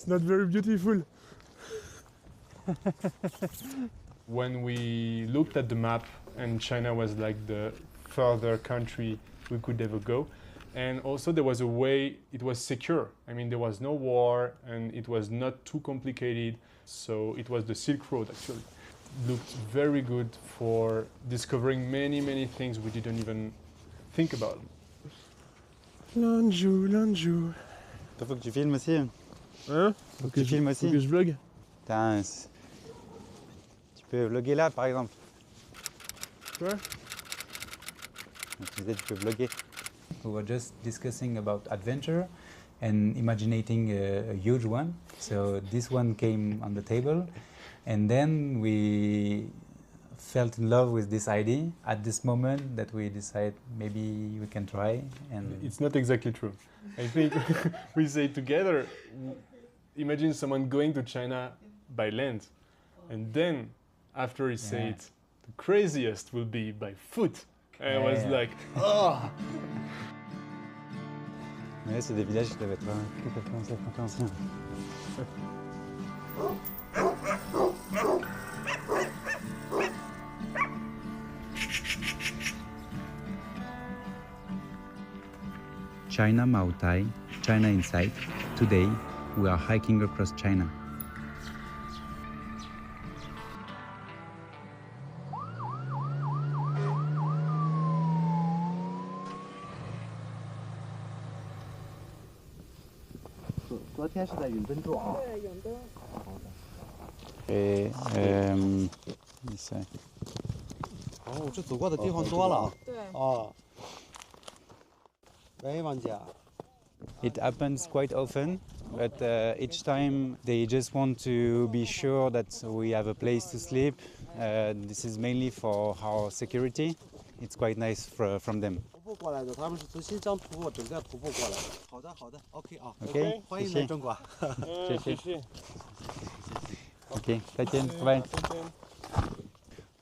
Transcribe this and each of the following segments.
not very beautiful. When we looked at the map and China was like the further country we could ever go, and also there was a way it was secure. I mean, there was no war and it was not too complicated. So it was the Silk Road actually. It looked very good for discovering many things we didn't even think about. Lanzhou. Il faut que tu filmes aussi. Hein? Faut que tu filmes aussi. Faut que je vlog. Putain, tu peux vlogger là par exemple. Quoi? Tu disais tu peux vlogger. We were just discussing about adventure and imagining a huge one. So this one came on the table, and then we felt in love with this idea at this moment that we decide maybe we can try. And it's not exactly true. I think we say together, imagine someone going to China by land, and then after he said the craziest will be by foot. And I was like, oh! Ouais, c'est des villages qui doivent être complètement incompréhensibles. China Mao Tai, China in sight. Today, we are hiking across China. Et 哦，这走过的地方多了。对。哦。喂，王姐。It happens quite often, but each time they just want to be sure that we have a place to sleep. This is mainly for our security. It's quite nice from them. 徒步过来的，他们是从新疆徒步整个徒步过来的。好的，好的 ，OK 啊 ，OK， 欢迎来中国。谢谢。OK， 再见，拜拜。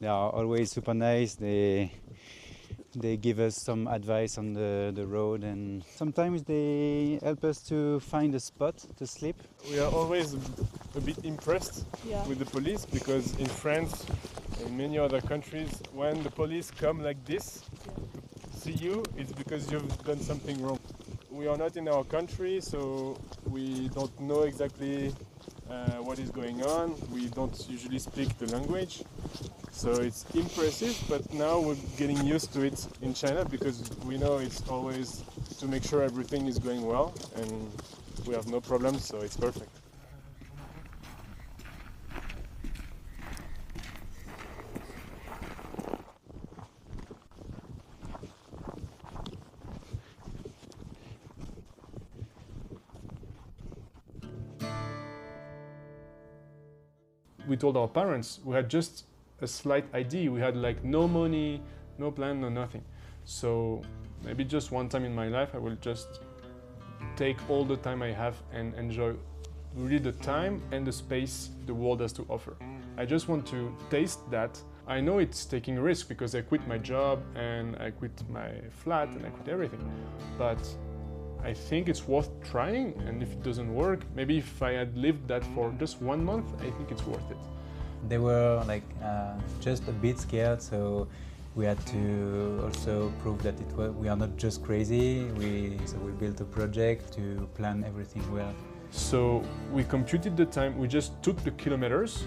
They are always super nice. They give us some advice on the road, and sometimes they help us to find a spot to sleep. We are always a bit impressed with the police, because in France and many other countries, when the police come like this to see you, it's because you've done something wrong. We are not in our country, so we don't know exactly what is going on. We don't usually speak the language. So it's impressive, but now we're getting used to it in China, because we know it's always to make sure everything is going well, and we have no problems, so it's perfect. We told our parents we had just a slight idea. We had like no money, no plan, no nothing. So maybe just one time in my life I will just take all the time I have and enjoy really the time and the space the world has to offer. I just want to taste that. I know it's taking a risk because I quit my job and I quit my flat and I quit everything. But I think it's worth trying, and if it doesn't work, maybe if I had lived that for just 1 month, I think it's worth it. They were like just a bit scared, so we had to also prove that we are not just crazy. So we built a project to plan everything well. So we computed the time. We just took the kilometers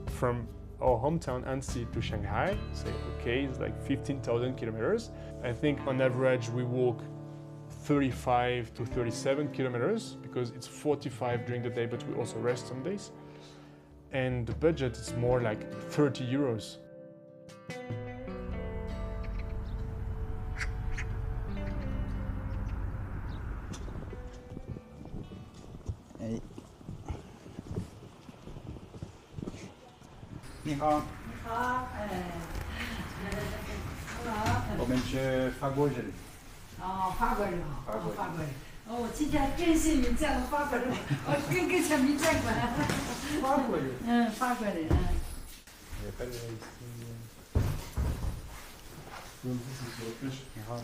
from our hometown Annecy to Shanghai. Say, okay, it's like 15,000 kilometers. I think on average we walk 35 to 37 kilometers, because it's 45 during the day, but we also rest some days. And the budget is more like 30 euros. Hey. 你好。你好，我们是法国人。哦，法国人啊，法国人。哦，我今天真幸运见了法国人，我跟前没见过。法国人。嗯，法国人。你好。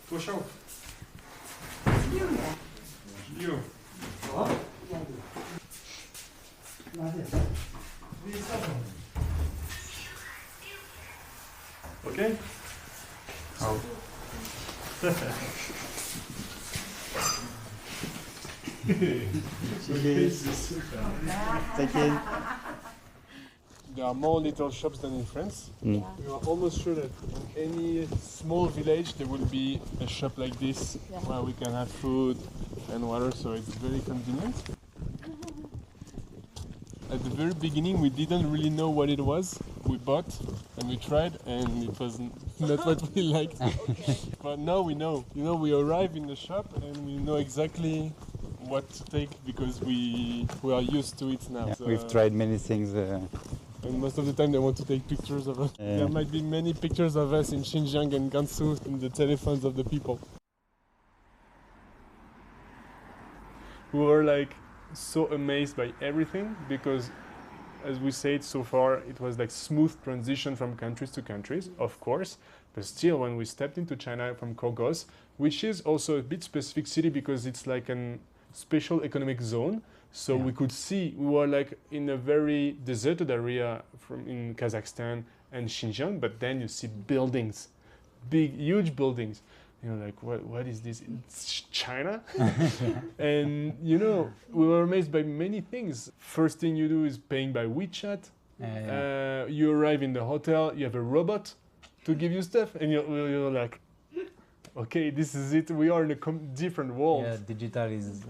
多少？ You. Okay? How? There are more little shops than in France. We are almost sure that in any small village there will be a shop like this where we can have food and water, so it's very convenient. At the very beginning we didn't really know what it was. We bought and we tried and it was not what we liked. But now we know. You know, we arrive in the shop and we know exactly what to take because we are used to it now. Yeah, So, we've tried many things. and most of the time they want to take pictures of us. There might be many pictures of us in Xinjiang and Gansu in the telephones of the people. We were like so amazed by everything because, as we said so far, it was like smooth transition from countries to countries, of course, but still when we stepped into China from Kogos, which is also a bit specific city because it's like a special economic zone, so we could see, we were like in a very deserted area in Kazakhstan and Xinjiang, but then you see buildings, big, huge buildings. You know, like, what is this? It's China? And, you know, we were amazed by many things. First thing you do is paying by WeChat. You arrive in the hotel, you have a robot to give you stuff, and you're like, okay, this is it. We are in a different world. Yeah, digital is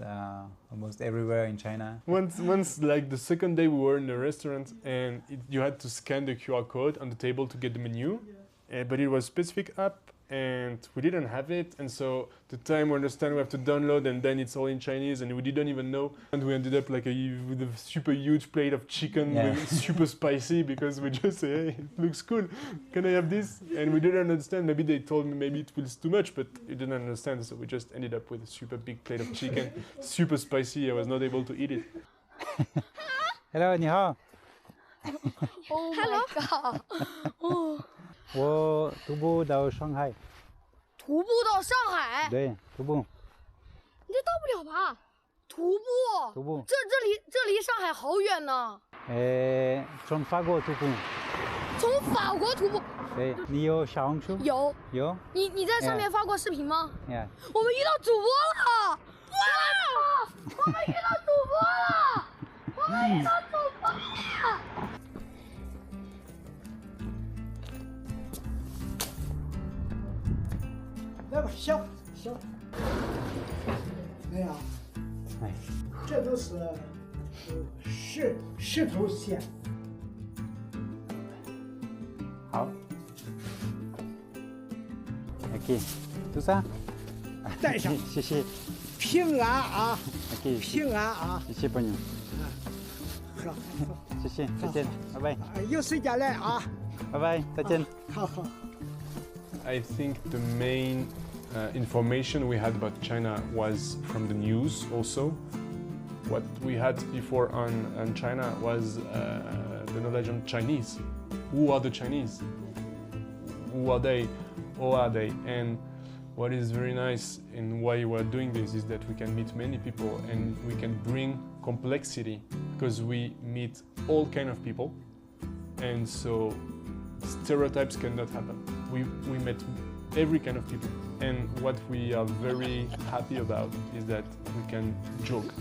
almost everywhere in China. Once, like the second day, we were in a restaurant, and you had to scan the QR code on the table to get the menu, but it was specific app. And we didn't have it, and so the time we understand we have to download, and then it's all in Chinese, and we didn't even know. And we ended up like with a super huge plate of chicken, super spicy, because we just say, hey, it looks cool, can I have this? And we didn't understand. Maybe they told me maybe it was too much, but we didn't understand, so we just ended up with a super big plate of chicken, super spicy. I was not able to eat it. Hello, 你好。 Oh my god! 我徒步到上海。徒步到上海？对，徒步。你这到不了吧？徒步？徒步。这离上海好远呢。从法国徒步。从法国徒步？对，你有小红书？有。有。你在上面发过视频吗？ Yeah. 我们遇到主播了！哇！我们遇到主播了！我们遇到主播了！ 来吧，行。哎呀，这都是石头线。好。OK， tout ça。带上。谢谢。平安啊。OK。平安啊。谢谢朋友。好。谢谢，再见，拜拜。有时间来啊。拜拜，再见。好。 I think the main information we had about China was from the news also. What we had before on China was the knowledge on Chinese. Who are the Chinese? Who are they? How are they? And what is very nice and why we're doing this is that we can meet many people and we can bring complexity because we meet all kind of people. And so stereotypes cannot happen. We met every kind of people, and what we are very happy about is that we can joke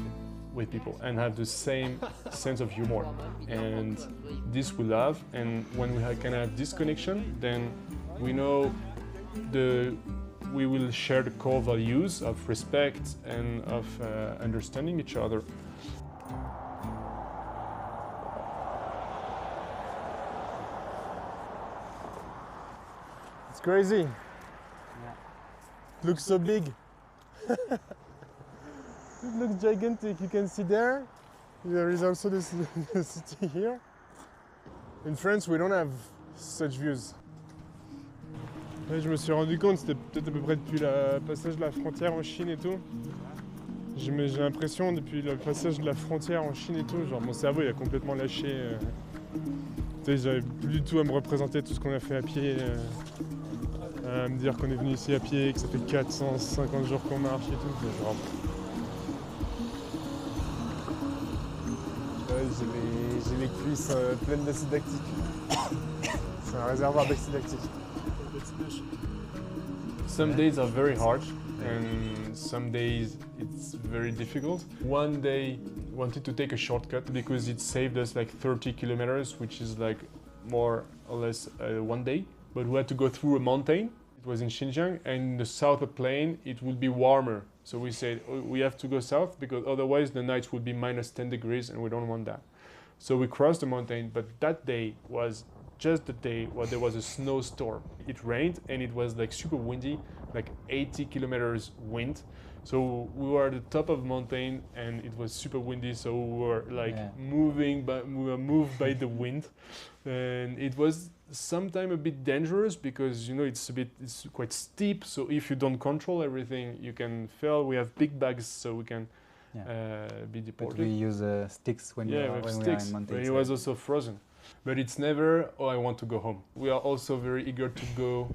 with people and have the same sense of humor, and this we love. And when we can have this connection, then we know we will share the core values of respect and of understanding each other. It's crazy. Yeah. It looks so big. It looks gigantic. You can see there. There is also the city here. In France, we don't have such views. Là, je me suis rendu compte, c'était peut-être à peu près depuis le passage de la frontière en Chine et tout. J'ai l'impression depuis le passage de la frontière en Chine et tout, genre mon cerveau il a complètement lâché. J'avais plus du tout à me représenter tout ce qu'on a fait à pied à me dire qu'on est venu ici à pied, que ça fait 450 jours qu'on marche et tout. Mais genre... Ouais, j'ai les cuisses pleines d'acide lactique. C'est un réservoir d'acide lactique. Some days are very hard and some days it's very difficult. One day we wanted to take a shortcut because it saved us like 30 kilometers, which is like more or less one day. But we had to go through a mountain. It was in Xinjiang, and in the south of the plain it would be warmer. So we said, oh, we have to go south because otherwise the nights would be minus 10 degrees and we don't want that. So we crossed the mountain, but that day was just the day where there was a snowstorm. It rained and it was like super windy, like 80 kilometers wind. So we were at the top of the mountain and it was super windy, so we were like moving, but we were moved by the wind. And it was sometimes a bit dangerous because, you know, it's quite steep, so if you don't control everything, you can fail. We have big bags, so we can be deported. But we use sticks when we are in mountains. But it was also frozen. But it's never, oh, I want to go home. We are also very eager to go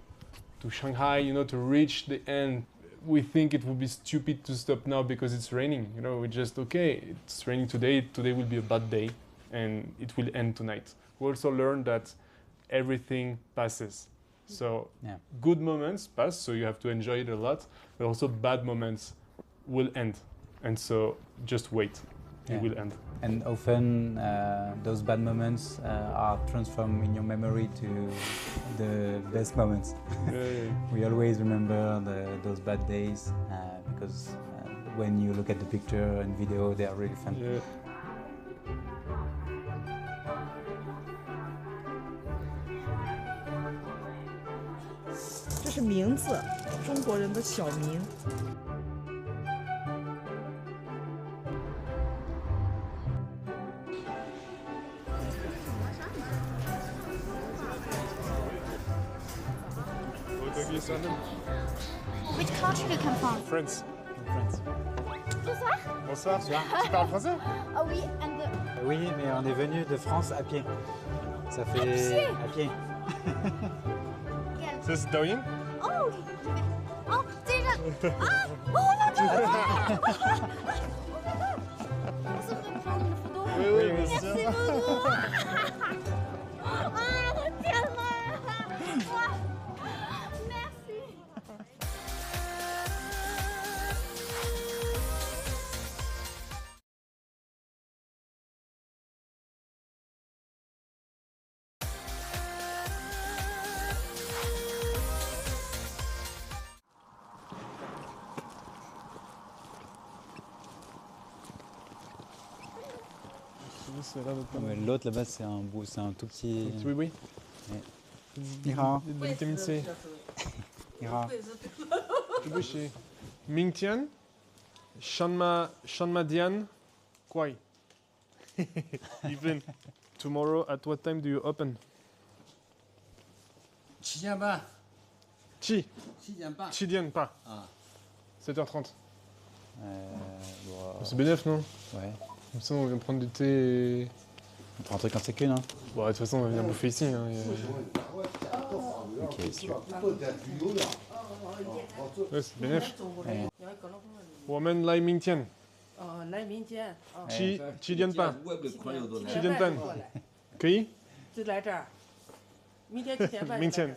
to Shanghai, you know, to reach the end. We think it would be stupid to stop now because it's raining. You know, we just, okay, it's raining today, today will be a bad day, and it will end tonight. We also learned that everything passes. So good moments pass, so you have to enjoy it a lot, but also bad moments will end. And so just wait, it will end. And often those bad moments are transformed in your memory to the best moments. We always remember those bad days because when you look at the picture and video, they are really fun. Yeah. 这是名字，中国人的小名。Which country you come from? France. Bonsoir. Bonsoir. Tu parles français? Ah oui, and Oui, mais on est venu de France à pied. Ça fait à pied. Ça c'est Douyin? Oh, oh, 这个啊，哦，我知道。是不是prendre une photo? Oui, oui, bien Merci sûr. beaucoup. 啊，我天哪！哇 ，Merci. L'autre là-bas, c'est un tout petit. Oui, oui. Ni hao. De la vitamine C. Ni hao. Mingtian, Shanma Dian, Kwai. Evelyn, tomorrow at what time do you open? 7点半。7 7点半。 7点pas. Ah. 7h30. Bon, C'est bénef, non? ouais. Comme ça, on vient prendre du thé et... On prend un truc en sécune, hein. Bon, de toute façon, on va venir bouffer ici. Hein, Ok, sûr. Ouais, c'est bénef. Ouais. 我们来明天。来民间。 7点半。外边朋友都来。 7点半。可以？就来这儿。明天7点半。明天。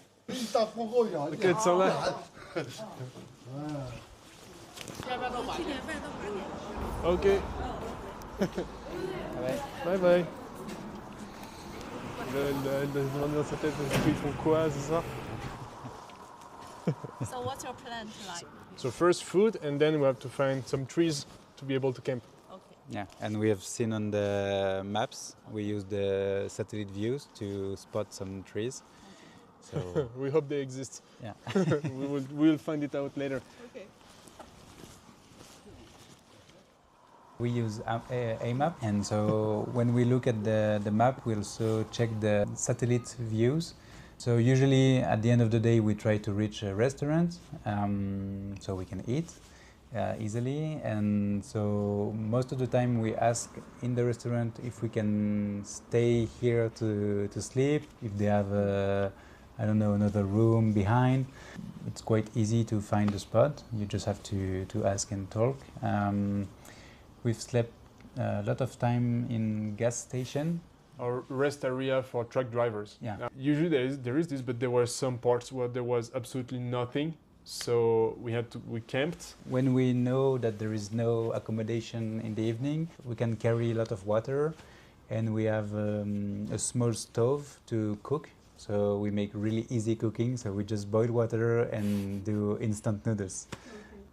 大风后摇。 OK，走了。要不要到7点半到8点。 OK。Bye bye. Elle demande dans sa tête, ils font quoi ce soir? So what's your plan tonight? So first food, and then we have to find some trees to be able to camp. Okay. Yeah, and we have seen on the maps, we use the satellite views to spot some trees. So We hope they exist. yeah. We'll find it out later. Okay. We use a map, and so when we look at the map, we also check the satellite views. So usually at the end of the day, we try to reach a restaurant so we can eat easily. And so most of the time we ask in the restaurant if we can stay here to sleep, if they have I don't know, another room behind. It's quite easy to find the spot. You just have to ask and talk. We've slept a lot of time in gas station. Or rest area for truck drivers. Yeah. Usually there is this, but there were some parts where there was absolutely nothing. So we camped. When we know that there is no accommodation in the evening, we can carry a lot of water, and we have a small stove to cook. So we make really easy cooking. So we just boil water and do instant noodles.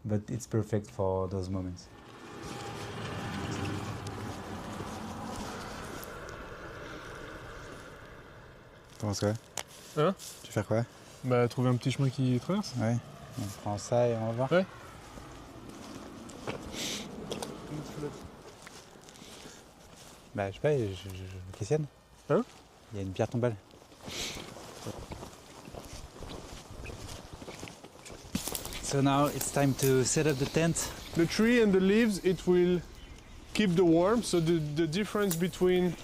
But it's perfect for those moments. Comment ça va? Hein? Tu veux faire quoi? Bah, trouver un petit chemin qui traverse. Ouais, on prend ça et on va voir. Ouais. Bah, je sais pas, je questionne. Hein? Il y a une pierre tombale. So now it's time to set up the tent. The tree and the leaves, it will keep the warm. So the difference between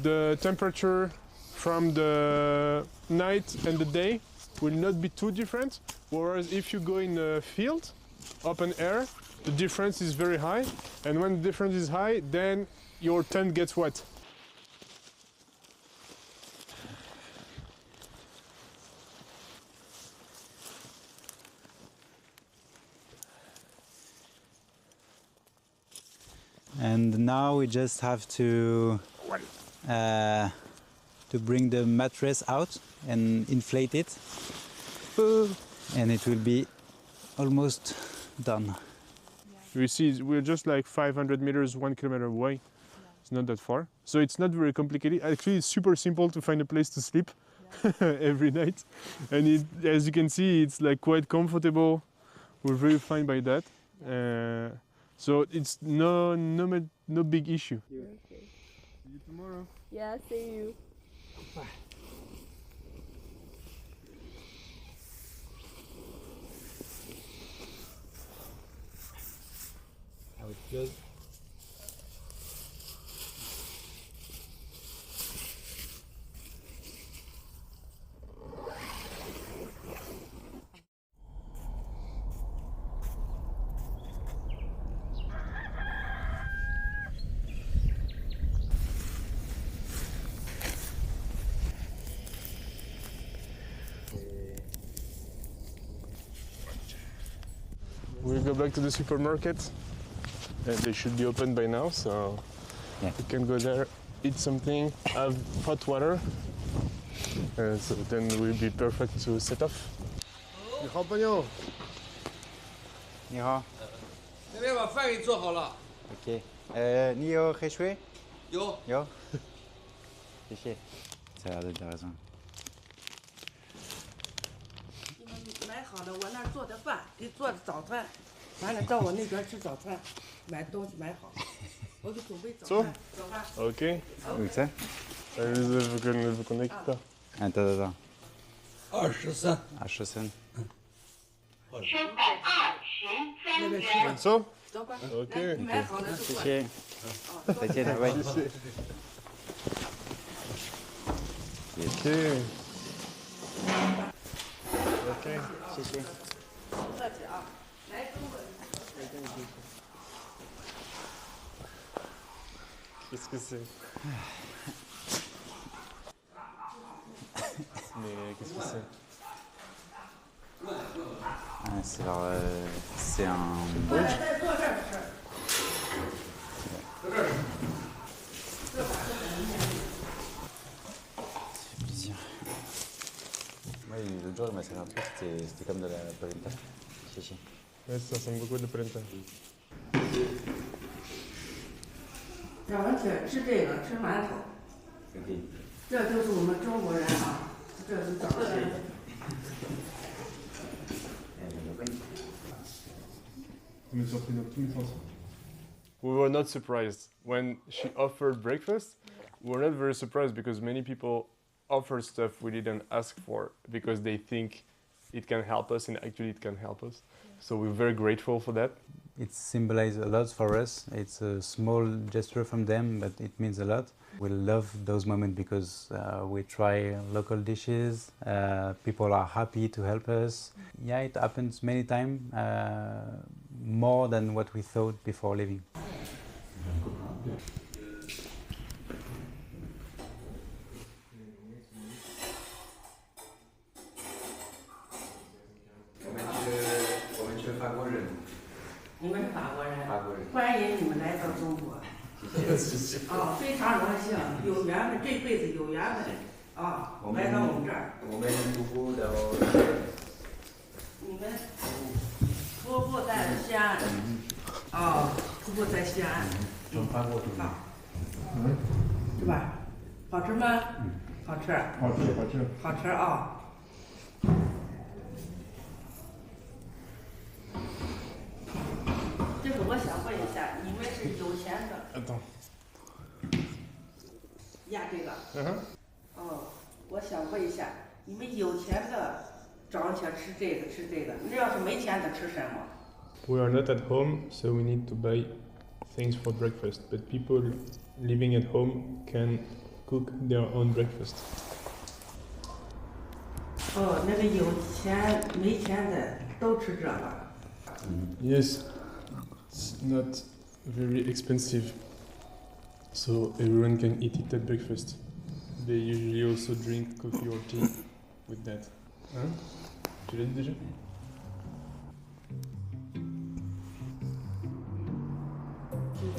the temperature from the night and the day will not be too different. Whereas if you go in a field, open air, the difference is very high. And when the difference is high, then your tent gets wet. And now we just have to bring the mattress out and inflate it, and it will be almost done. You see, we're just like 500 meters, 1 kilometer away. It's not that far. So it's not very complicated. Actually, it's super simple to find a place to sleep every night. And as you can see, it's like quite comfortable. We're very fine by that. So it's no big issue. Okay. See you tomorrow. Yeah, see you. How it goes. We'll go back to the supermarket. And they should be open by now, so yeah. We can go there, eat something, have hot water. So then we'll be perfect to set off. 你好，朋友。你好。那边把饭给你做好了。OK。你有黑水？有。有。谢谢。Ça a l'air d'être raison. 你买好了，我那儿做的饭，给做的早餐，完了到我那边吃早餐，买的东西买好，我给准备早饭。早饭。Ok. Où ça? Vous connectez pas. Attends. 23. H3. 那边吃。 So? 走吧。 Ok. 买好了就过来。谢谢。再见，拜拜。 Ok. Ok. 谢谢。不客气啊，来中国。 Qu'est-ce que c'est? Mais qu'est-ce que c'est? C'est un... plaisir. Ouais, l'autre jour, il m'a servi un truc, c'était comme de la polenta. Chichi. Ouais, ça ressemble beaucoup à de la polenta. 早上起来吃这个，吃馒头。这就是我们中国人啊，这是早餐。 We were not surprised when she offered breakfast. We were not very surprised because many people offer stuff we didn't ask for because they think it can help us, and actually it can help us. So we're very grateful for that. It symbolizes a lot for us. It's a small gesture from them, but it means a lot. We love those moments because we try local dishes, people are happy to help us. Yeah, it happens many times, more than what we thought before leaving. Oh, 非常荣幸，有缘分，这辈子有缘分啊，来到我们这儿。我们徒步到。你们徒步在西安，啊，徒步在西安。从法国徒步。是吧？好吃吗？好吃。好吃，好吃。好吃啊。就是我想问一下，你们是有钱的？压这个。哦，我想问一下，你们有钱的早上起来吃这个吃这个，那要是没钱的吃什么 We are not at home, so we need to buy things for breakfast. But people living at home can cook their own breakfast. 哦，那个有钱没钱的都吃这个。Yes, it's not very expensive, so everyone can eat it at breakfast. They usually also drink coffee or tea with that. Hein? Tu l'as dit déjà?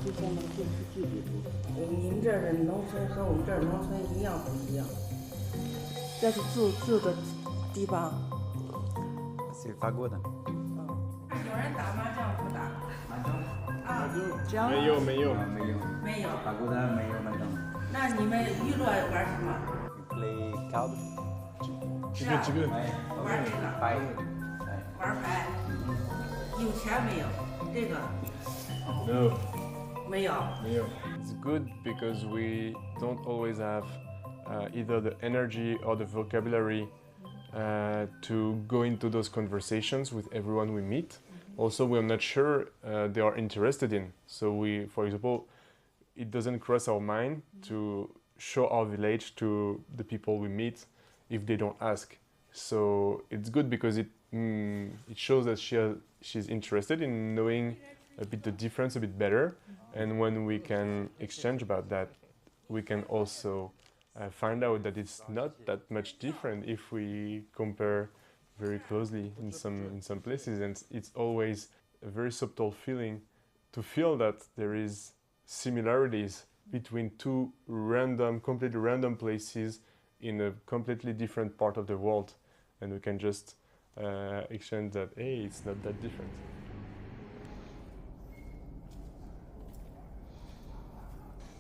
就像那个电视剧里头，你们这儿的农村和我们这儿农村一样不一样？这是住的地方。C'est法国的。有人打麻将不打？麻将？啊，将没有。没有。没有。法国的没有麻将。那你们娱乐玩什么 We play card. 是啊，这个玩这个。牌。玩牌。有钱没有？这个 No. 没有。It's good because we don't always have either the energy or the vocabulary to go into those conversations with everyone we meet. Also, we're not sure they are interested in. So we, for example, it doesn't cross our mind to show our village to the people we meet if they don't ask. So it's good because it shows that she's interested in knowing a bit the difference a bit better, and when we can exchange about that, we can also find out that it's not that much different if we compare very closely in some places, and it's always a very subtle feeling to feel that there is similarities between two completely random places in a completely different part of the world, and we can just exchange that, hey, it's not that different.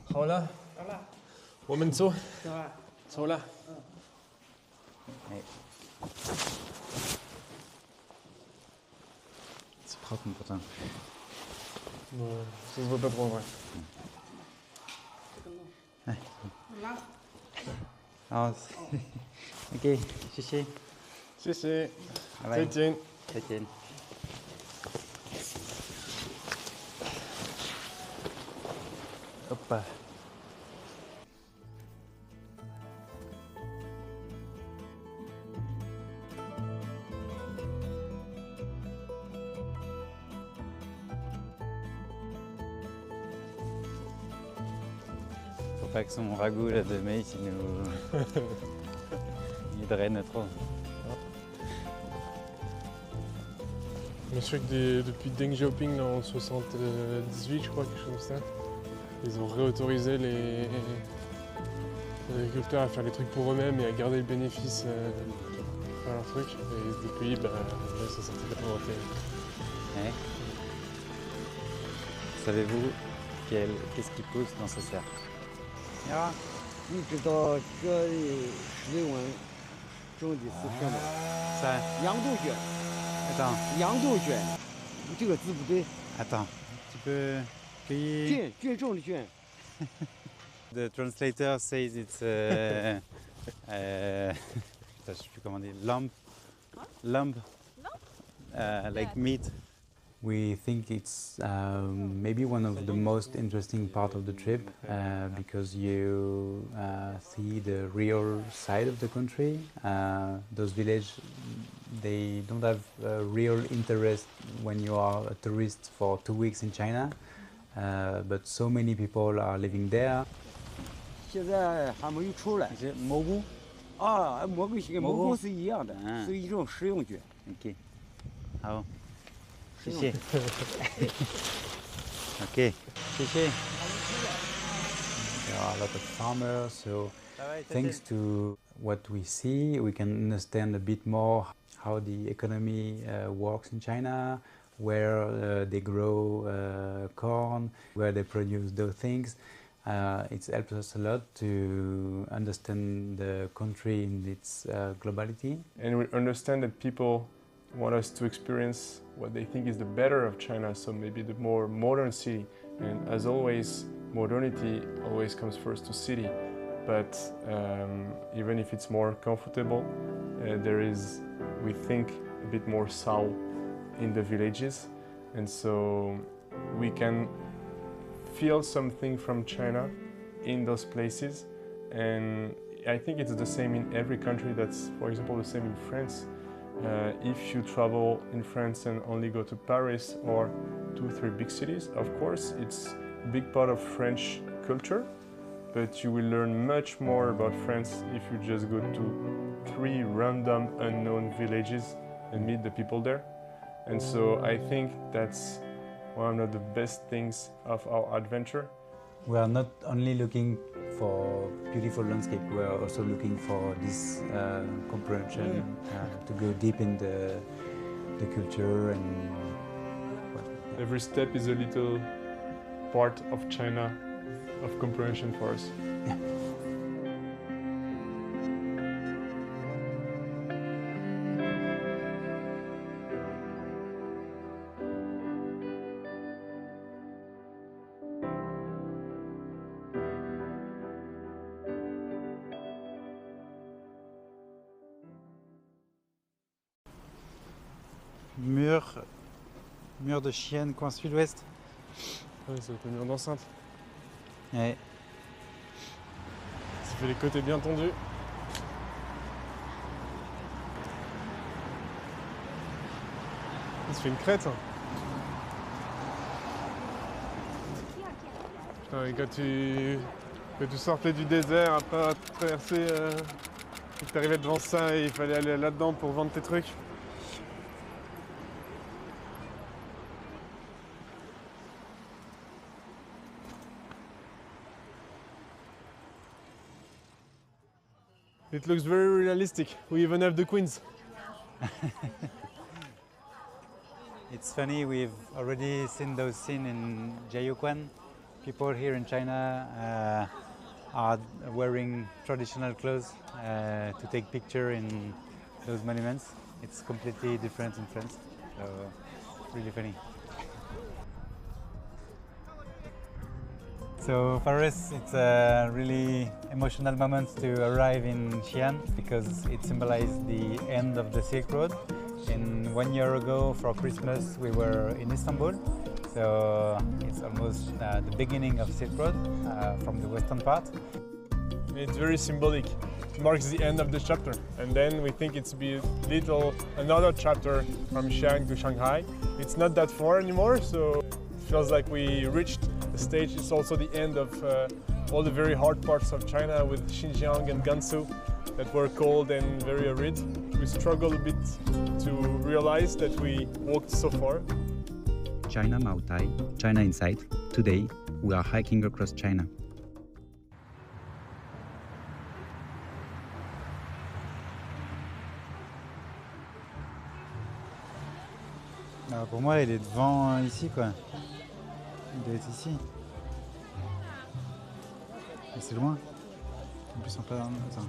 好了，我们走，走了。C'est propre pourtant. Non, ça se voit pas trop en vrai. Ok, chichi. 谢谢，拜拜。再见。再见。Hop. Faut pas que son ragoût là, de maïs il nous il draine trop. Mais je sais que depuis Deng Xiaoping en 78, je crois, quelque chose comme ça, ils ont réautorisé les agriculteurs à faire les trucs pour eux-mêmes et à garder le bénéfice de faire leurs trucs. Et depuis, là, ils sont sortis de la pauvreté. Ouais. Savez-vous qu'est-ce qui pousse dans ce cercle? 一直到这里10文种的是什么？羊肚卷。Attends. 羊肚卷，这个字不对。Attends. Tu peux payer? 卷种的卷。The translator says it's je sais plus comment dire, lump, like meat. We think it's maybe one of the most interesting part of the trip because you see the real side of the country. Those villages, they don't have a real interest when you are a tourist for 2 weeks in China, but so many people are living there. 现在还没有出来。是蘑菇啊，蘑菇跟蘑菇是一样的，是一种食用菌。OK， 好。 谢谢。Okay, 谢谢。There are a lot of farmers, so thanks to what we see, we can understand a bit more how the economy works in China, where they grow corn, where they produce those things. It helps us a lot to understand the country in its globality. And we understand that people want us to experience what they think is the better of China, so maybe the more modern city. And as always, modernity always comes first to city. But even if it's more comfortable, there is, we think, a bit more soul in the villages. And so we can feel something from China in those places. And I think it's the same in every country. That's, for example, the same in France. If you travel in France and only go to Paris or 2 or 3 big cities, of course, it's a big part of French culture, but you will learn much more about France if you just go to 3 random unknown villages and meet the people there. And so I think that's one of the best things of our adventure. We are not only looking for beautiful landscape, we are also looking for this comprehension, to go deep in the culture and... Every step is a little part of China, of comprehension for us. Yeah. Mur de chienne, coin sud-ouest. Oui, c'est le mur d'enceinte. Ouais. Ça fait les côtés bien tendus. Ça fait une crête. Putain, et quand tu sortais du désert après avoir traversé, et que t'arrivais devant ça et il fallait aller là-dedans pour vendre tes trucs. It looks very realistic. We even have the queens. It's funny, we've already seen those scenes in Jiayuquan. People here in China are wearing traditional clothes to take pictures in those monuments. It's completely different in France, so really funny. So for us, it's a really emotional moment to arrive in Xi'an because it symbolizes the end of the Silk Road. And 1 year ago for Christmas, we were in Istanbul. So it's almost the beginning of Silk Road from the western part. It's very symbolic. It marks the end of the chapter. And then we think it's another chapter from Xi'an to Shanghai. It's not that far anymore, so it feels like we reached the stage. It's also the end of all the very hard parts of China with Xinjiang and Gansu that were cold and very arid. We struggle a bit to realize that we walked so far. China Maotai, China in sight. Today, we are hiking across China. Alors pour moi, il est devant ici, quoi. Il doit être ici. Mais c'est loin. En plus, on peut... Attends.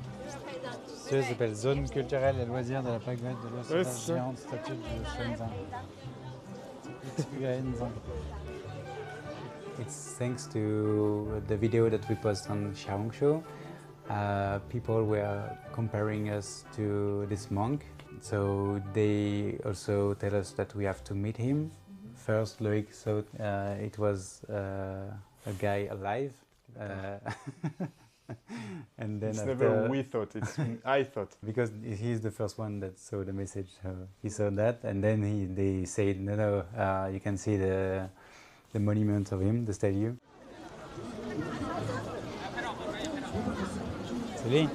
Ça s'appelle Zone culturelle et loisirs de la pagode de la géante statue de Shenzhen. It's thanks to the video that we posted on Xiaohongshu. People were comparing us to this monk. So they also tell us that we have to meet him first Loic thought it was a guy alive. And then it's after, never we thought, it's I thought. Because he's the first one that saw the message, he saw that, and then they said, no, you can see the monument of him, the statue. Salut.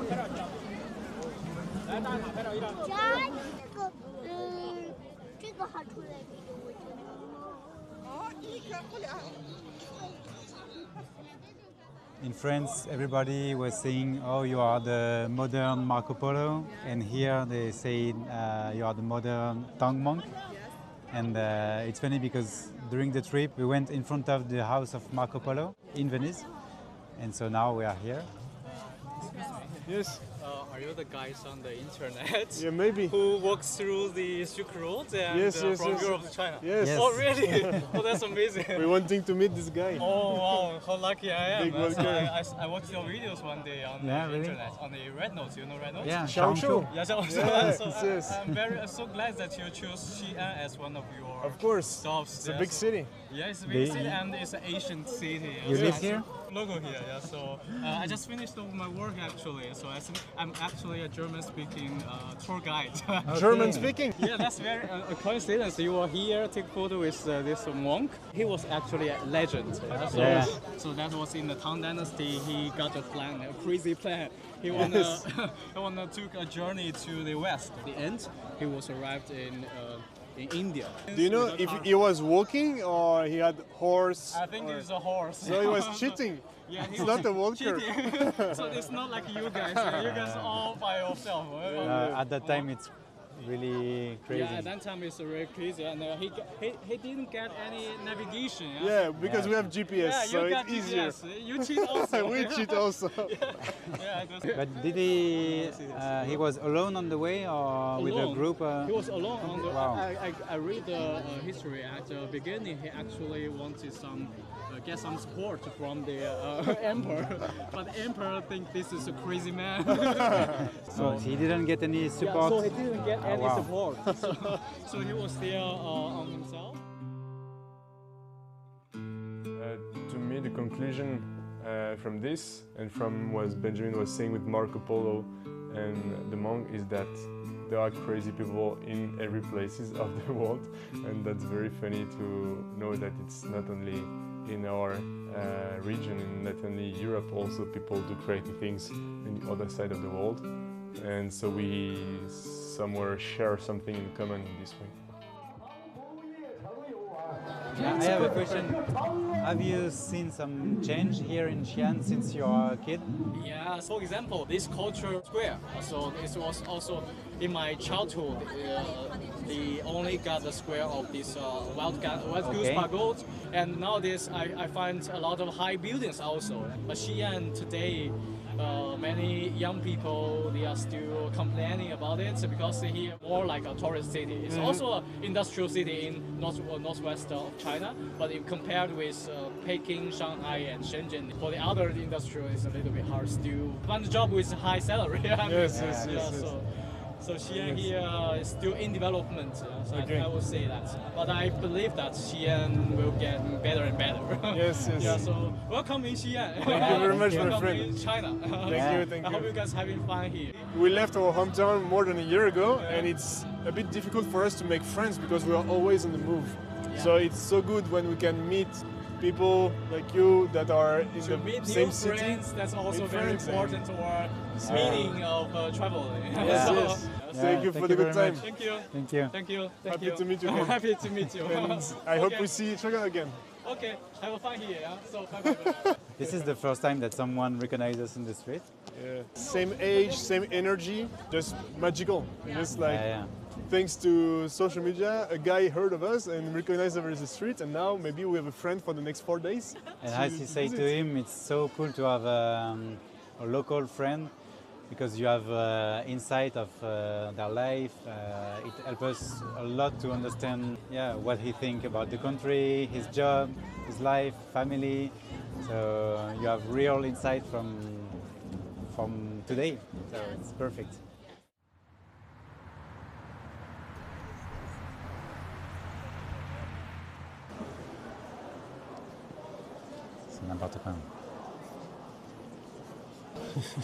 In France, everybody was saying, oh, you are the modern Marco Polo, and here they say you are the modern Tang monk. And it's funny because during the trip we went in front of the house of Marco Polo in Venice, and so now we are here. Yes. Are you the guys on the internet? Yeah, maybe. Who walks through the Silk Road and from Europe to China? Yes. Oh, really? Oh, that's amazing. We're wanting to meet this guy. Oh, wow. How lucky I am. Big So I watched your videos one day on the internet, on the Red Notes. You know Red Notes? Yeah, Xiangshu. Yeah, Yes. I'm so glad that you chose Xi'an as one of your stops. It's a big city. Yeah, it's a big city and it's an ancient city. You live here? Local here, yeah. So I just finished my work actually. So I'm actually a German-speaking tour guide. Okay. German-speaking? Yeah, that's very a coincidence. You were here, take photo with this monk. He was actually a legend. So that was in the Tang Dynasty. He got a plan, a crazy plan. He wanna took a journey to the west. At the end, he was arrived in India. Do you know if he was walking or he had horse? I think it's a horse. So he was cheating. Yeah, it's not a walker. So it's not like you guys. You guys all by yourself. At that time, it's really crazy. Yeah, at that time it's really crazy, and he didn't get any navigation. Yeah, because we have GPS, yeah, so got it's easier. GPS. You cheat also. We cheat also. But did he was alone on the way or with a group? He was alone on the way. Wow. I read the history. At the beginning, he actually wanted get some support from the emperor, but the emperor think this is a crazy man. So he didn't get any support. Yeah, so he didn't get any support. So he was there on himself. To me, the conclusion from this and from what Benjamin was saying with Marco Polo and the monk is that there are crazy people in every places of the world, and that's very funny to know that it's not only in our region, and not only Europe, also people do crazy things in the other side of the world, and so we somewhere share something in common in this way. I have a question. Have you seen some change here in Xi'an since you are a kid? Yeah, for example, this culture square. So it was also in my childhood. They only got the square of this wild goose pagode, and nowadays I find a lot of high buildings also. But Xi'an today, many young people, they are still complaining about it because here more like a tourist city. It's also an industrial city in northwest of China, but if compared with Peking, Shanghai, and Shenzhen, for the other industrial, it's a little bit hard still find a job with high salary. Yes. So Xi'an here is still in development, so I would say that. But I believe that Xi'an will get better and better. Yes. Yeah, so welcome in Xi'an. Thank you very much, my friend. In China. Thank you. I hope you guys having fun here. We left our hometown more than a year ago, and it's a bit difficult for us to make friends because we are always on the move. Yeah. So it's so good when we can meet people like you that are in the same city. Friends, that's also very important to our meaning of traveling. Yes. Thank you for the good time. Thank you. Happy to meet you again. Happy to meet you. And I hope we see each other again. Okay, have fun here. Yeah? So bye. This is the first time that someone recognizes us in the street. Yeah. Same age, same energy, just magical. Just like thanks to social media, a guy heard of us and recognized us in the street, and now maybe we have a friend for the next 4 days. And as he said to him, it's so cool to have a local friend because you have insight of their life. It helps us a lot to understand what he thinks about the country, his job, his life, family. So you have real insight from today. So it's perfect. n'importe quoi.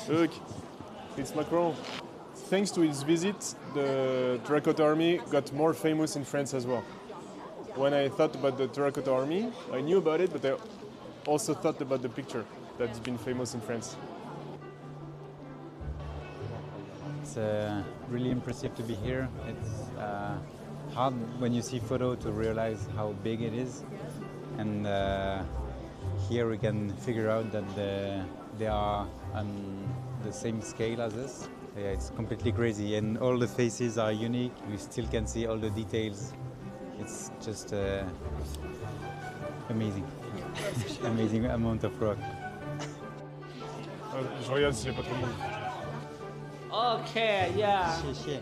Look, it's Macron. Thanks to his visit, the Terracotta Army got more famous in France as well. When I thought about the Terracotta Army, I knew about it, but I also thought about the picture that's been famous in France. It's really impressive to be here. It's hard when you see photo to realize how big it is. And here we can figure out that they are on the same scale as us. Yeah, it's completely crazy, and all the faces are unique. We still can see all the details. It's just amazing. Amazing amount of rock. Je regarde s'il n'y a pas trop de monde. Okay, yeah. 谢谢。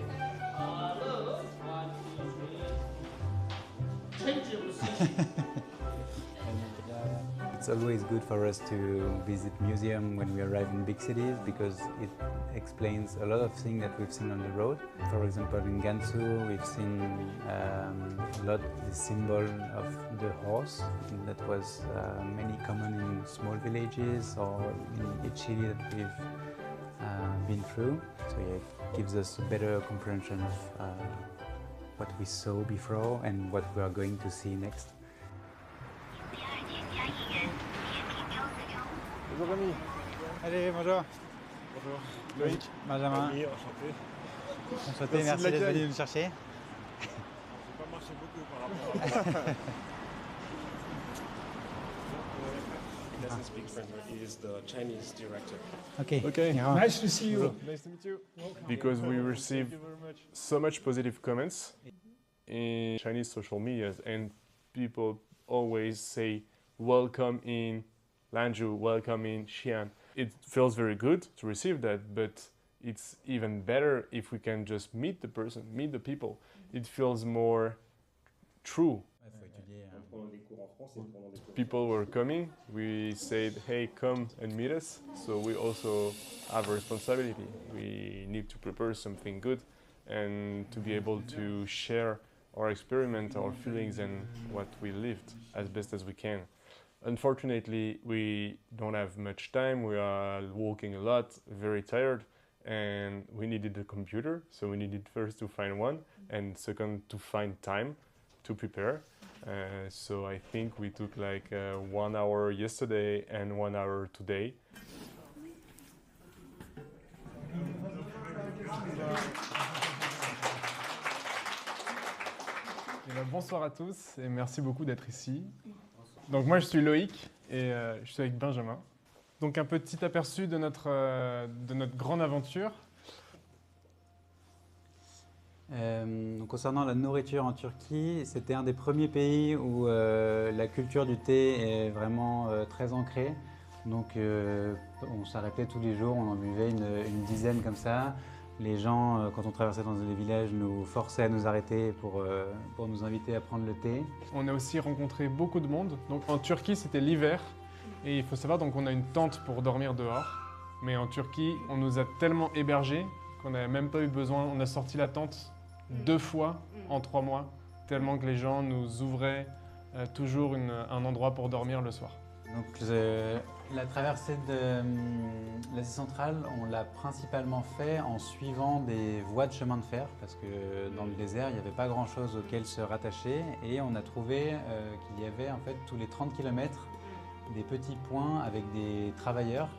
It's always good for us to visit museums when we arrive in big cities because it explains a lot of things that we've seen on the road. For example, in Gansu, we've seen a lot the symbol of the horse that was many common in small villages or in each city that we've been through. So yeah, it gives us a better comprehension of what we saw before and what we are going to see next. Bonjour Rémi. Allez, bonjour. Bonjour. Loïc. Benjamin. Rémi, enchanté. Enchanté, merci d'être venu me chercher. J'ai pas marché beaucoup par rapport à He doesn't speak French, he is the Chinese director. Okay. Nice to see you. Nice to meet you. Because we received so much positive comments in Chinese social medias, and people always say, welcome in Lanzhou, welcome in Xi'an. It feels very good to receive that, but it's even better if we can just meet the person, meet the people. It feels more true. People were coming, we said, hey, come and meet us. So we also have a responsibility. We need to prepare something good and to be able to share our experiment, our feelings and what we lived as best as we can. Unfortunately, we don't have much time. We are walking a lot, very tired, and we needed a computer. So we needed first to find one, and second to find time to prepare. So I think we took like 1 hour yesterday and 1 hour today. Bonsoir à tous et merci beaucoup d'être ici. Donc moi je suis Loïc et je suis avec Benjamin. Donc un petit aperçu de notre grande aventure. Concernant la nourriture en Turquie, c'était un des premiers pays où la culture du thé est vraiment très ancrée. Donc on s'arrêtait tous les jours, on en buvait une dizaine comme ça. Les gens, quand on traversait dans les villages, nous forçaient à nous arrêter pour nous inviter à prendre le thé. On a aussi rencontré beaucoup de monde. Donc en Turquie, c'était l'hiver. Et il faut savoir, donc on a une tente pour dormir dehors. Mais en Turquie, on nous a tellement hébergés qu'on n'a même pas eu besoin. On a sorti la tente 2 fois en 3 mois. Tellement que les gens nous ouvraient toujours un endroit pour dormir le soir. Donc la traversée de l'Asie centrale, on l'a principalement fait en suivant des voies de chemin de fer parce que dans le désert, il n'y avait pas grand-chose auquel se rattacher et on a trouvé qu'il y avait en fait tous les 30 km des petits points avec des travailleurs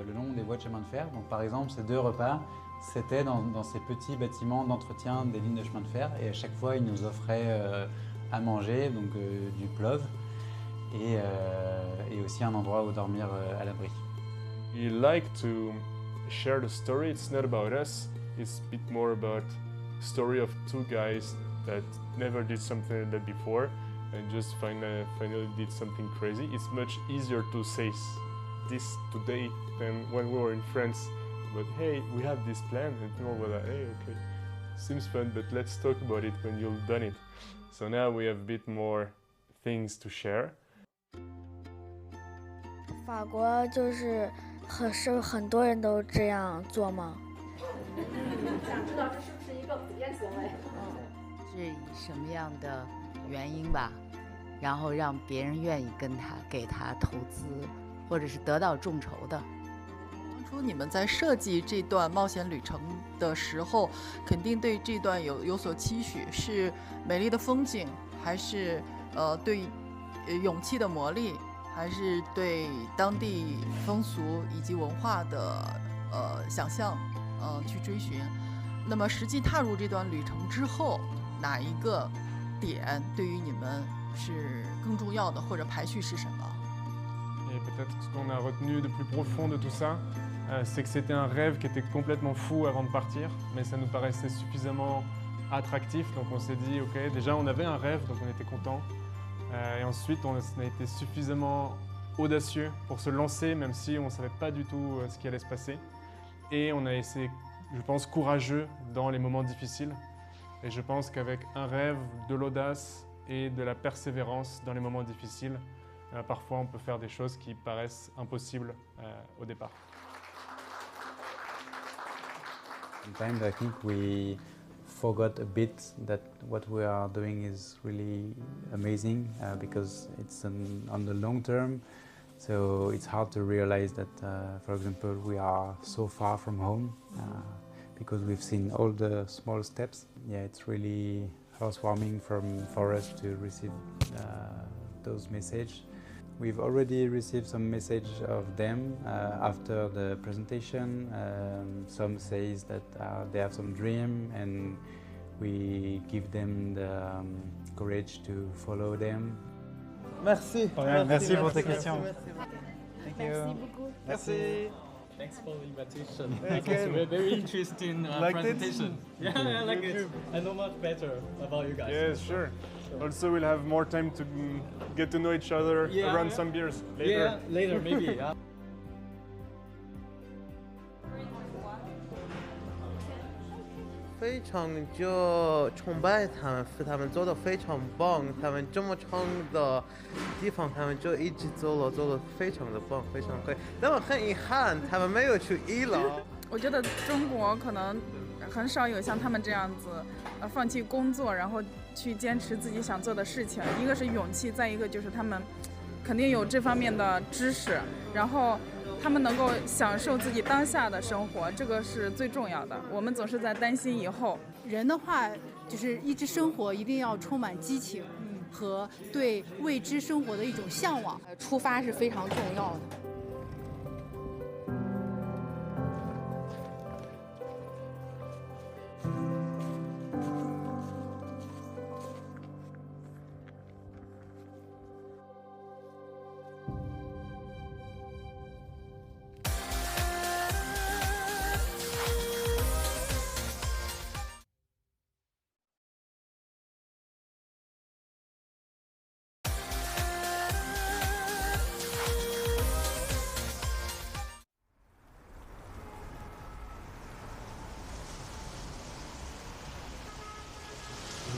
le long des voies de chemin de fer. Donc par exemple, ces 2 repas, c'était dans ces petits bâtiments d'entretien des lignes de chemin de fer et à chaque fois, ils nous offraient à manger, donc du plov. Et aussi un endroit où dormir à l'abri. We like to share the story. It's not about us. It's a bit more about story of 2 guys that never did something like that before and just finally did something crazy. It's much easier to say this today than when we were in France. But hey, we have this plan, and people were like, hey, okay, seems fun, but let's talk about it when you've done it. So now we have a bit more things to share. 法国就是很多人都这样做吗？想知道这是不是一个普遍行为？是以什么样的原因吧，然后让别人愿意给他投资，或者是得到众筹的。当初你们在设计这段冒险旅程的时候，肯定对这段有所期许，是美丽的风景，还是对勇气的磨砺，还是对当地风俗以及文化的想象去追寻？那么实际踏入这段旅程之后，哪一个点对于你们是更重要的，或者排序是什么？ Et peut-être ce qu'on a retenu de plus profond de tout ça, c'est que c'était un rêve qui était complètement fou avant de partir, mais ça nous paraissait suffisamment attractif, donc on s'est dit, ok, déjà on avait un rêve, donc on était content, et ensuite on a été suffisamment audacieux pour se lancer, même si on ne savait pas du tout ce qui allait se passer, et on a essayé, je pense, courageux dans les moments difficiles, et je pense qu'avec un rêve, de l'audace et de la persévérance dans les moments difficiles, parfois on peut faire des choses qui paraissent impossibles au départ. Sometimes I think we forgot a bit that what we are doing is really amazing because it's on the long term. So it's hard to realize that, for example, we are so far from home because we've seen all the small steps. Yeah, it's really housewarming for us to receive those messages. We've already received some message of them after the presentation. Some says that they have some dream and we give them the courage to follow them. Merci. Merci pour ta question. Thank you. Merci beaucoup. Merci. Thanks for the invitation. Again. It's a very interesting Liked presentation. it? Yeah, I like it. I know much better about you guys. Yes, sure. Also, we'll have more time to get to know each other around some beers later. Yeah, later maybe. Yeah. 非常就崇拜他们，他们做的非常棒，他们这么长的地方，他们就一直走了非常的棒，非常可以。但我很遗憾，他们没有去伊朗。我觉得中国可能很少有像他们这样子，放弃工作，然后去坚持自己想做的事情。一个是勇气，再一个就是他们肯定有这方面的知识，然后他们能够享受自己当下的生活，这个是最重要的。我们总是在担心以后。人的话，就是一直生活一定要充满激情和对未知生活的一种向往。出发是非常重要的。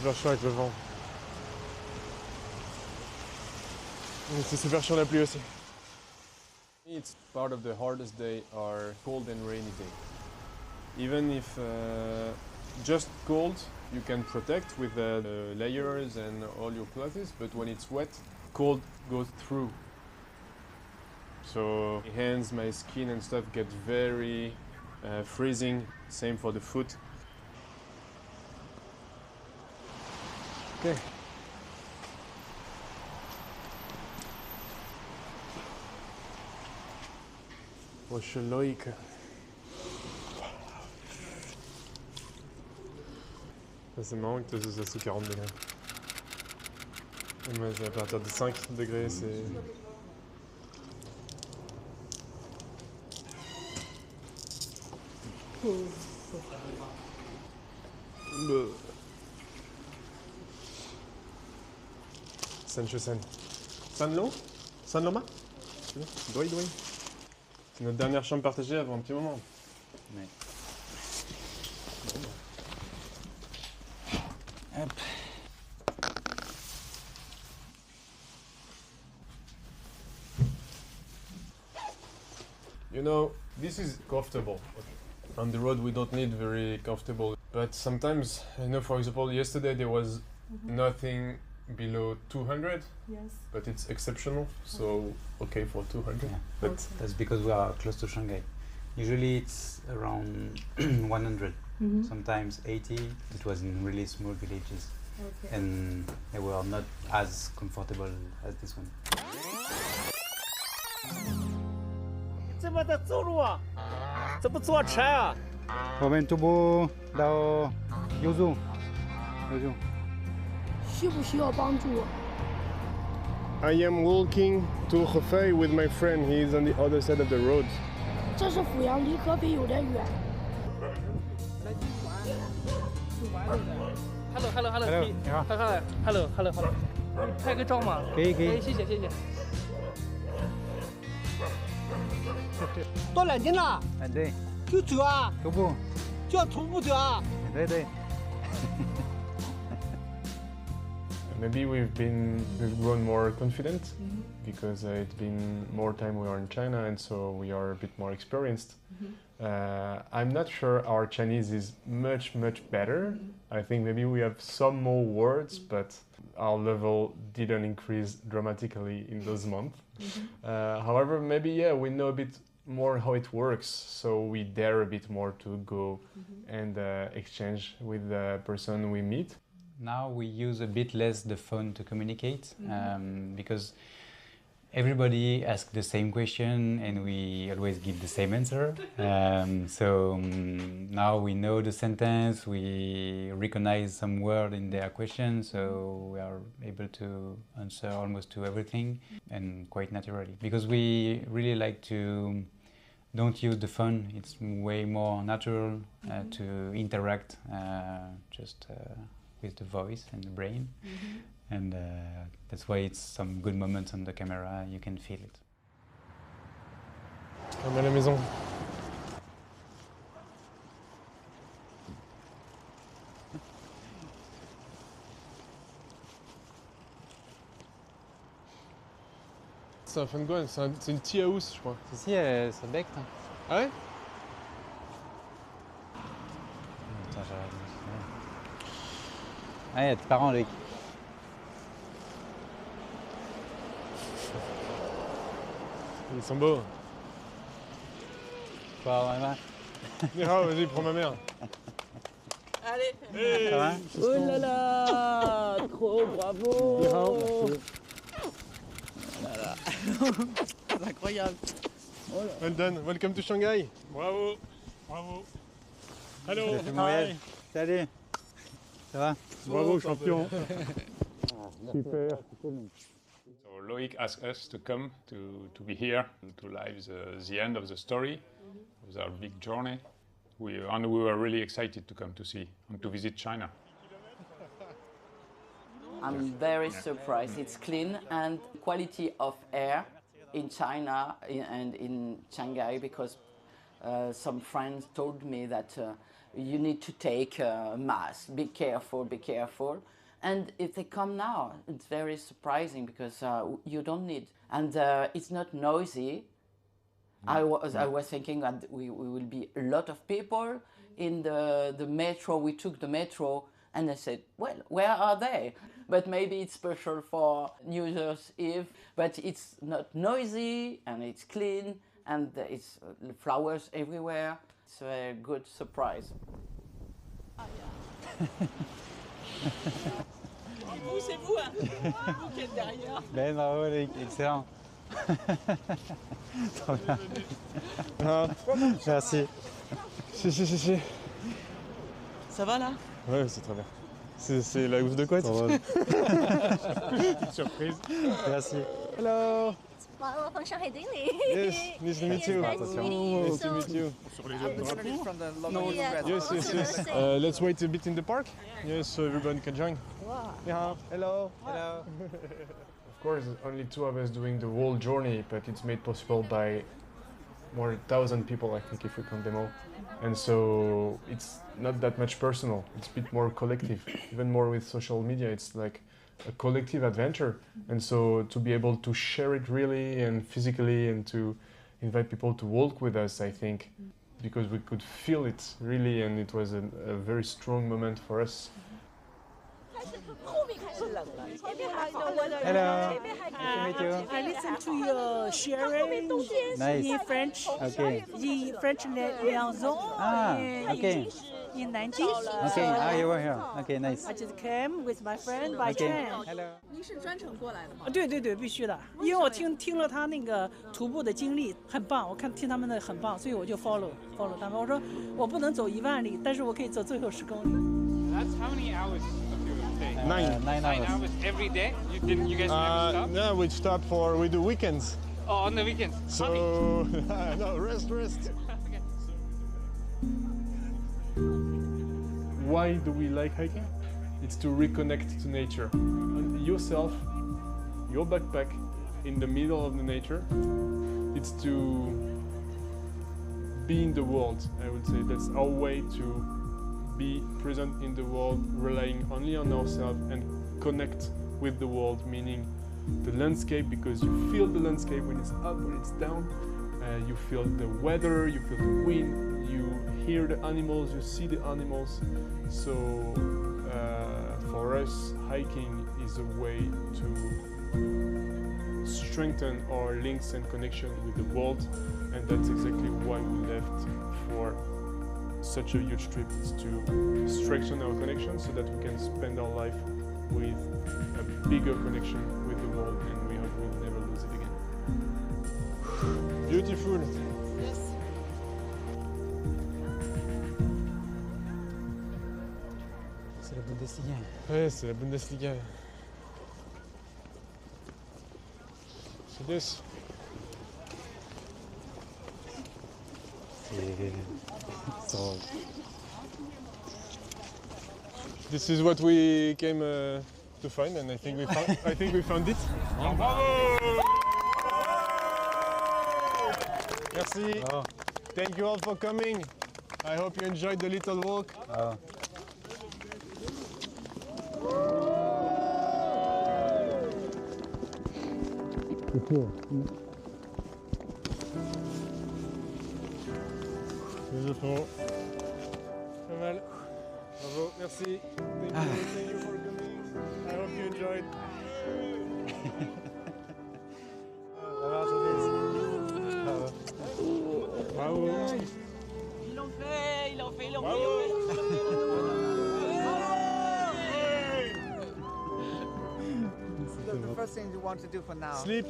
Super chaud avec le vent. Mais c'est super chaud la pluie aussi. It's part of the hardest day are cold and rainy day. Even if just cold, you can protect with the layers and all your clothes, but when it's wet, cold goes through. So my hands, my skin and stuff get very freezing. Same for the foot. Okay. Roche Loïc. Ça c'est marrant que tu sois sous 40 degrés. Moi à partir de 5 degrés c'est... Sancho-san. Sanlo? Sanloma? Doi. C'est notre dernière chambre partagée avant un petit moment. Ouais. Hop. You know, this is comfortable. On the road we don't need very comfortable. But sometimes, I know for example, yesterday there was nothing below 200. Yes. But it's exceptional, so okay for 200. Yeah, But but that's because we are close to Shanghai. Usually it's around 100, sometimes 80. It was in really small villages, and they were not as comfortable as this one. 这么的走路啊？怎么坐车啊？我们徒步到右中，需不需要帮助？ I am walking to Hefei with my friend. He is on the other side of the road. 这是阜阳，离合肥有点远。 Hello， 你好。 Hello， 拍个照吗？可以。谢谢。多2斤了？对。就走啊？徒步。就要徒步走啊？对。 maybe we've grown more confident because it's been more time we are in China, and so we are a bit more experienced. I'm not sure our Chinese is much better. I think maybe we have some more words, but our level didn't increase dramatically in those months. However, maybe we know a bit more how it works, so we dare a bit more to go and exchange with the person we meet. Now we use a bit less the phone to communicate because everybody asks the same question and we always give the same answer. Now we know the sentence, we recognize some word in their question, so we are able to answer almost to everything and quite naturally. Because we really like to don't use the phone, it's way more natural to interact with the voice and the brain, and that's why it's some good moments on the camera, you can feel it. On est à la maison. C'est un fan quoi? C'est une tea house, je crois. Ici, ça becte. Ah ouais? Ah, il y a tes parents, Luc. Ils sont beaux. Faut avoir ma main. Vas-y, prends ma mère. Allez. Hey, ça va? Oh là là, trop bravo. Voilà. C'est incroyable. Well done. Welcome to Shanghai. Bravo. Hello. Hi. Salut. Ça va? Bravo, champion. Super. So Loic asked us to come to be here to live the end of the story. It was our big journey. We were really excited to come to see and to visit China. I'm very surprised. It's clean and quality of air in China and in Shanghai, because some friends told me that you need to take a mask, be careful. And if they come now, it's very surprising because you don't need. And it's not noisy. I was thinking that we will be a lot of people in the metro. We took the metro and I said, well, where are they? But maybe it's special for New Year's Eve. But it's not noisy and it's clean and it's flowers everywhere. It's a good surprise. C'est vous, hein? Vous qui êtes derrière. Ben bravo, Luc, excellent. Trop bien. Merci. Si. Ça va là? Ouais, c'est très bien. C'est la housse de quoi? Surprise. Merci. Hello. Well, from Shanghai Daily. Yes, nice to meet you. Nice to meet you. Nice to meet you. Yes. Let's wait a bit in the park. Yes, so everyone can join. Hello. Hello. Of course, only two of us doing the whole journey, but it's made possible by more than 1,000 people, I think, if we count them all. And so it's not that much personal, it's a bit more collective. Even more with social media, it's like a collective adventure. And so to be able to share it really and physically and to invite people to walk with us, I think, because we could feel it really, and it was a very strong moment for us. 后面开始冷了，前面还好。 Hello. 前面还 Nice to meet you. I listen to your sharing Nice. in French. Okay. In French liaison. Okay. In Nanjing. Okay. You were here. Okay. Nice. I just came with my friend by Okay. train. Hello. 您是专程过来的吗？对对对，必须的，因为我听了他那个徒步的经历很棒，我听他们的很棒，所以我就 follow 他们。我说我不能走10000里，但是我可以走最后10公里。 That's how many hours of your day? 9 hours every day. You guys never stop? Yeah, we do weekends. Oh, on the weekends. So no, rest. Why do we like hiking? It's to reconnect to nature. And yourself, your backpack in the middle of the nature. It's to be in the world, I would say. That's our way to be present in the world, relying only on ourselves and connect with the world, meaning the landscape, because you feel the landscape when it's up, when it's down. You feel the weather, you feel the wind, you hear the animals, you see the animals. So for us, hiking is a way to strengthen our links and connection with the world, and that's exactly why we left for such a huge trip. Is to strengthen our connection so that we can spend our life with a bigger connection with the world, and we hope we'll never lose it again. Beautiful. Yes. C'est la Bundesliga. Ouais, c'est la Bundesliga. C'est this. This is what we came to find, and I think we found it. Bravo! Merci. Oh. Thank you all for coming. I hope you enjoyed the little walk. Oh. Beautiful. Pas mal. Bravo, merci. Thank you for coming. I hope you enjoyed. Bravo. Ils l'ont fait, ils l'ont fait, ils l'ont The first thing you want to do for now? Sleep.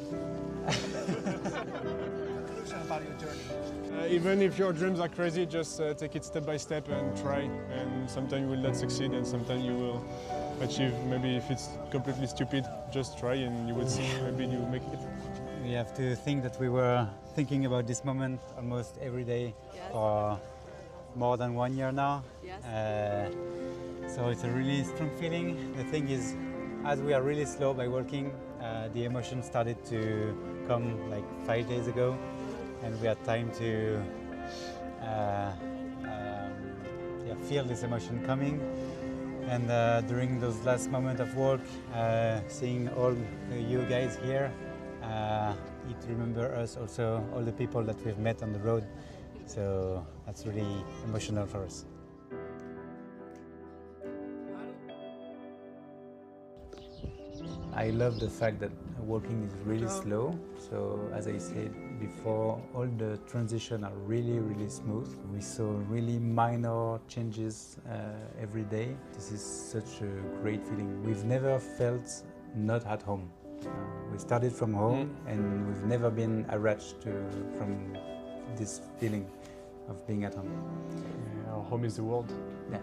Conclusion about your journey. Even if your dreams are crazy, just take it step by step and try. And sometimes you will not succeed, and sometimes you will achieve. Maybe if it's completely stupid, just try and you will see. Maybe you make it. We have to think that we were thinking about this moment almost every day for more than 1 year now. Yes. So it's a really strong feeling. The thing is, as we are really slow by walking, the emotion started to come like 5 days ago, and we had time to feel this emotion coming. And during those last moments of walk, seeing all you guys here, it remembers us also, all the people that we've met on the road. So that's really emotional for us. I love the fact that walking is really slow. So as I said before, all the transitions are really, really smooth. We saw really minor changes every day. This is such a great feeling. We've never felt not at home. We started from home and we've never been arrached from this feeling of being at home. Yeah, our home is the world. Yeah.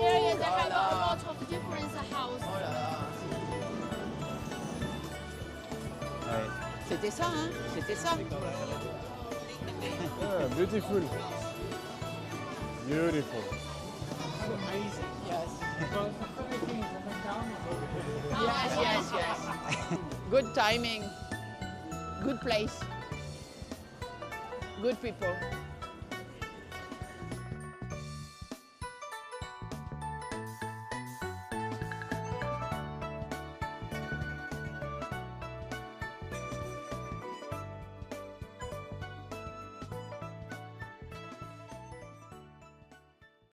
Here they have a lot of different houses. C'était ça, hein? C'était ça. Yeah, beautiful. Beautiful. Amazing, yes. Yes. Good timing, good place, good people.